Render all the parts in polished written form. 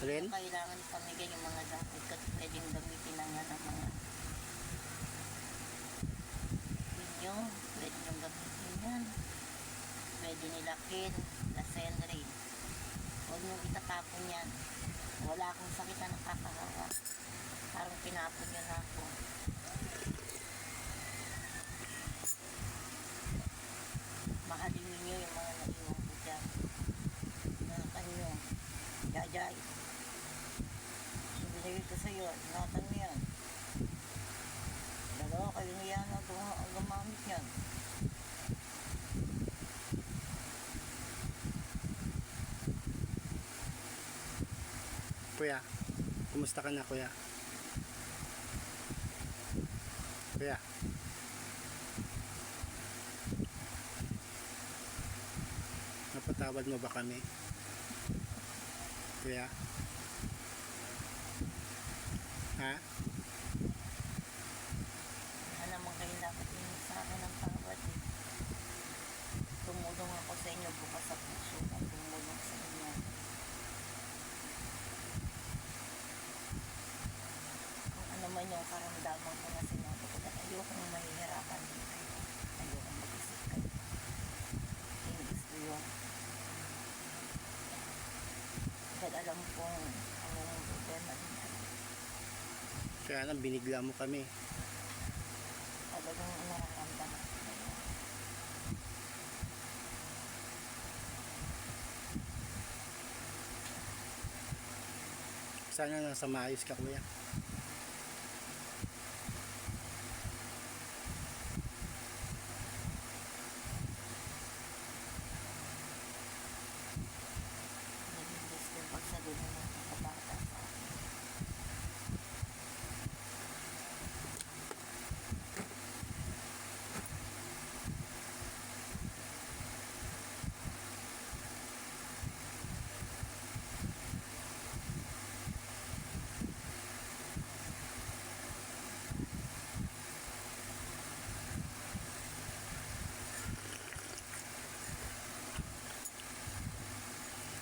Alin? Kailangan pamigay yung mga gamit kasi pwedeng gamitin na nga ng mga ninyo. Pwede yung gamitin yan. Pwede nilakin, lasenry. Huwag nyo itatapon yan. Wala akong sakit na nakakahawa. Parang pinapon nyo na ako. Mahalin ninyo yung mga naiwan ko dyan. Mga kanyo. Jajay. Binigay ko sa'yo. Ingatan mo yan. Dalawa kayo niya na gumamit yan. Kuya, kumusta ka na kuya? Kuya, napatawad mo ba kami? Kuya? Ha? Ano naman kayo dapat yun sa akin ng tawad eh. Tumulong ako sa inyo bukas sa puso kung tumulong sa inyo. Kung ano man yung karamdaman ko na sinabi ko na ayokong mahihirapan din kayo. Ayokong mag-isip kayo. Hindi gusto yun. Dahil alam kong ang problema din kayo. Kaya nang binigla mo kami. Talagang nararamdaman ko na yun. Sana nasa maayos ka kuya. Naging gusto yung pagsagot ng mga kabata sa akin.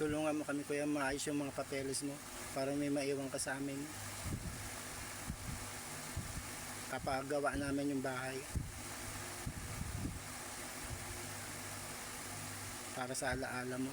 Tulungan mo kami kuya maayos yung mga papeles mo para may maiwan ka sa amin. Kapagawa namin yung bahay. Para sa alaala mo.